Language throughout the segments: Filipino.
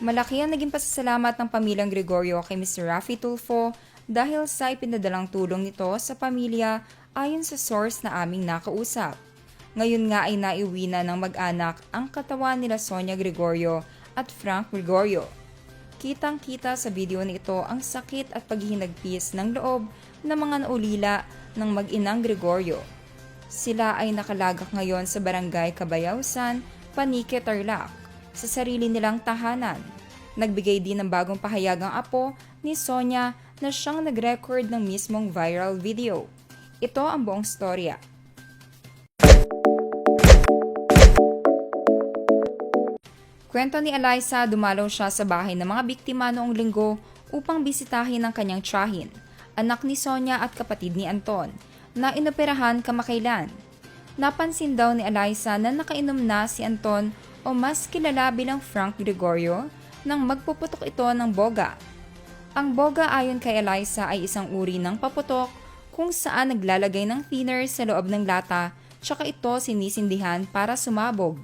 Malaki ang naging pasasalamat ng pamilyang Gregorio kay Mr. Raffy Tulfo dahil sa ipinadalang tulong nito sa pamilya ayon sa source na aming nakausap. Ngayon nga ay naiuwi na ng mag-anak ang katawan nila Sonia Gregorio at Frank Gregorio. Kitang-kita sa video na ito ang sakit at paghihinagpis ng loob ng mga naulila ng mag-inang Gregorio. Sila ay nakalagak ngayon sa barangay Cabayausan, Panique, Tarlac, sa sarili nilang tahanan. Nagbigay din ng bagong pahayag ang apo ni Sonia na siyang nag-record ng mismong viral video. Ito ang buong storya. Kwento ni Eliza, dumalaw siya sa bahay ng mga biktima noong linggo upang bisitahin ang kanyang tiyahin, anak ni Sonia at kapatid ni Anton, na inoperahan kamakailan. Napansin daw ni Eliza na nakainom na si Anton o mas kilala bilang Frank Gregorio nang magpuputok ito ng boga. Ang boga ayon kay Eliza ay isang uri ng paputok kung saan naglalagay ng thinner sa loob ng lata tsaka ito sinisindihan para sumabog.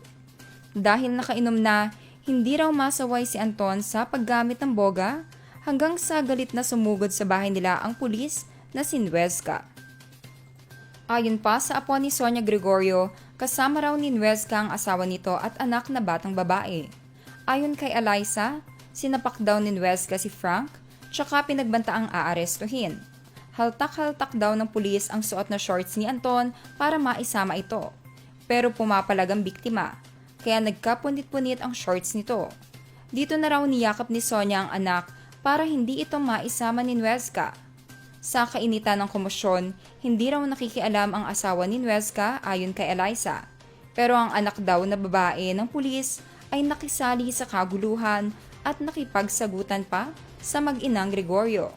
Dahil nakainom na, hindi raw masaway si Anton sa paggamit ng boga hanggang sa galit na sumugod sa bahay nila ang pulis na si Nuesca. Ayon pa sa apo ni Sonia Gregorio, kasama raw ni Nuesca ang asawa nito at anak na batang babae. Ayon kay Eliza, sinapak daw ni Nuesca si Frank, tsaka pinagbantaang aarestuhin. Haltak-haltak daw ng pulis ang suot na shorts ni Anton para maisama ito. Pero pumapalag ang biktima, kaya nagkapunit-punit ang shorts nito. Dito na raw niyakap ni Sonia ang anak para hindi ito maisama ni Nuesca. Sa kainitan ng komosyon, hindi raw nakikialam ang asawa ni Nuesca ayon kay Eliza. Pero ang anak daw na babae ng pulis ay nakisali sa kaguluhan at nakipagsagutan pa sa mag-inang Gregorio.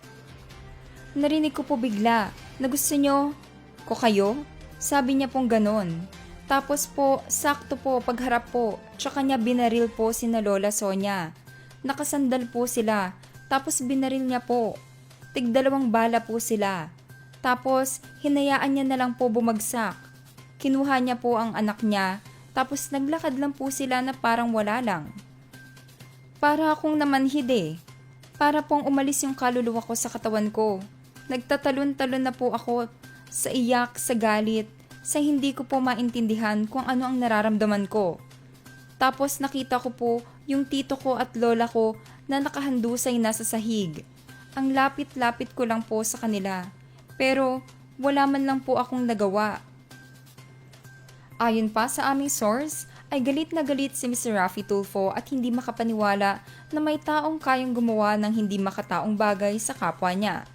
Narinig ko po bigla na gusto nyo ko kayo, sabi niya pong ganon. Tapos po, sakto po pagharap po, tsaka niya binaril po sina Lola Sonia. Nakasandal po sila, tapos binaril niya po. Tig-2 bala po sila. Tapos, hinayaan niya na lang po bumagsak. Kinuha niya po ang anak niya, tapos naglakad lang po sila na parang wala lang. Para akong namanhid eh. Para pong umalis yung kaluluwa ko sa katawan ko. Nagtatalon-talon na po ako sa iyak, sa galit, sa hindi ko po maintindihan kung ano ang nararamdaman ko. Tapos nakita ko po yung tito ko at lola ko na nakahandusay na sa sahig. Ang lapit-lapit ko lang po sa kanila, pero wala man lang po akong nagawa. Ayon pa sa aming source, ay galit na galit si Mr. Raffy Tulfo at hindi makapaniwala na may taong kayang gumawa ng hindi makataong bagay sa kapwa niya.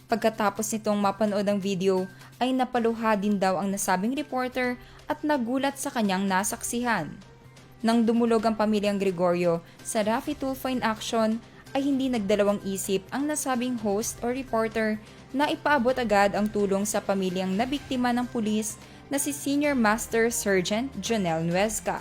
Pagkatapos nitong mapanood ang video, ay napaluha din daw ang nasabing reporter at nagulat sa kanyang nasaksihan. Nang dumulog ang pamilyang Gregorio sa Raffy Tulfo in action, ay hindi nagdalawang isip ang nasabing host o reporter na ipaabot agad ang tulong sa pamilyang nabiktima ng pulis na si Senior Master Sergeant Jonel Nuesca.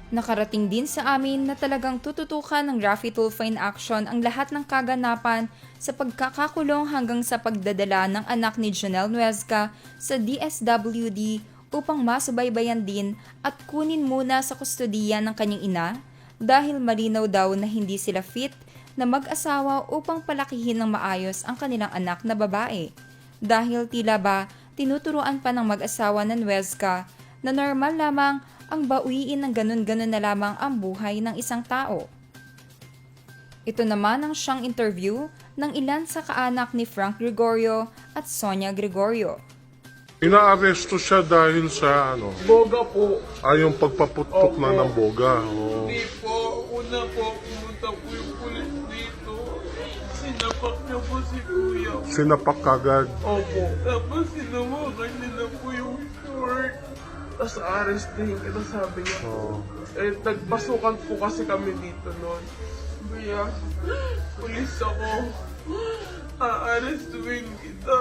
Nakarating din sa amin na talagang tututukan ng Raffy Tulfo in action ang lahat ng kaganapan sa pagkakakulong hanggang sa pagdadala ng anak ni Jonel Nuesca sa DSWD upang masubaybayan din at kunin muna sa kustodiya ng kanyang ina dahil malinaw daw na hindi sila fit na mag-asawa upang palakihin ng maayos ang kanilang anak na babae. Dahil tila ba tinuturuan pa ng mag-asawa na Nuesca na normal lamang ang bawiin ng ganun-ganun na lamang ang buhay ng isang tao. Ito naman ang siyang interview ng ilan sa kaanak ni Frank Gregorio at Sonia Gregorio. Inaaresto siya dahil sa Boga po. yung pagpaputok na ng boga. Oh. Hindi po. Una po, pumunta po yung pulis dito. Sinapak niya po si Kuya. Sinapak kagad. Opo. Tapos sinawakan nila po yung short. Tapos arrestin kita, sabi niya. Oh. Eh, nagpasukan po kasi kami dito noon. Kuya, pulis ako. Aarestuin kita.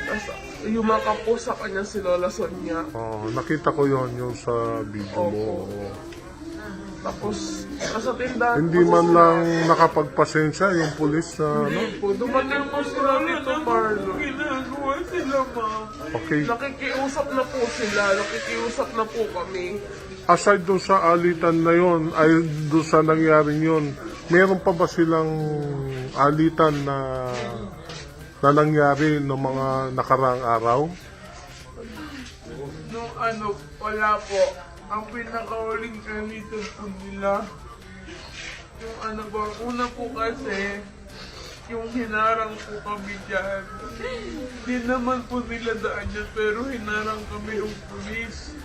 Tapos yumakap po sa kanya si Lola Sonia. Oh, nakita ko yung sa video mo. Opo. Tapos, sa tindahan Hindi po man sila. lang nakapagpasensya yung pulis na Po, dumating po sila dito, Marlo. Ginagawa sila, ma'am. Okay. Nakikiusap na po sila, nakikiusap na po kami. aside doon sa alitan na yon, ay doon sa nangyaring yon, meron pa ba silang alitan na nangyari ng mga nakaraang araw? Nung ano, wala po. Ang pinakahuling kamitan po nila, yung ano ba, una po kasi, yung hinarang po kami dyan. Hindi naman po nila daan dyan, pero hinarang kami ng pulis.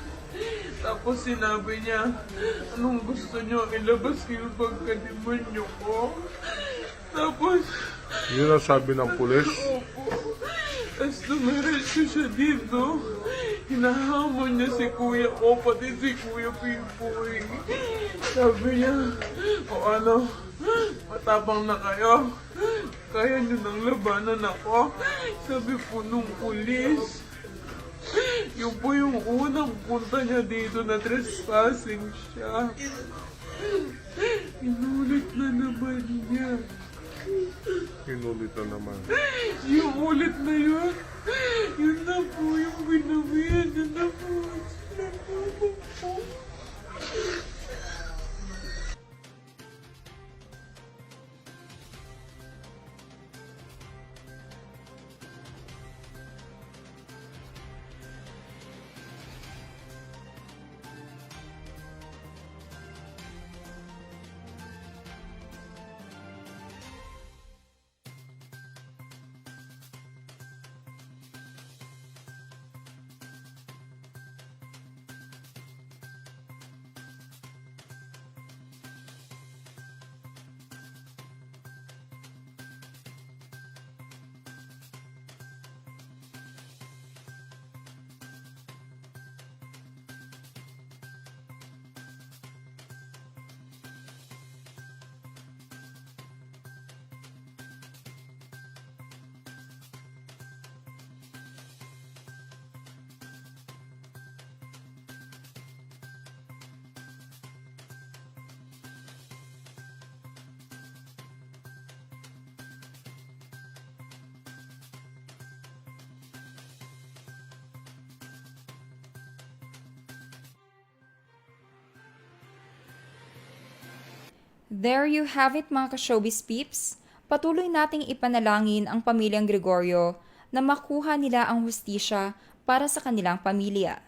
Tapos sinabi niya, anong gusto nyo, ilabas kayo pagkadimonyo ko. Tapos, Yun ang sabi ng pulis. opo. Tapos dumiretso siya dito. Hinahamon niya si kuya ko, pati si kuya Pipoy. Sabi niya, o ano, matapang na kayo. Kaya niyo nang labanan ako. Sabi po nung pulis. Yun po yung unang punta niya dito na trespassing siya. Inulit na naman niya. Inulit na naman. Yung ulit na yun, yun na po yung ginawian. Yun na po. There you have it mga ka-showbiz peeps. Patuloy nating ipanalangin ang pamilyang Gregorio na makuha nila ang hustisya para sa kanilang pamilya.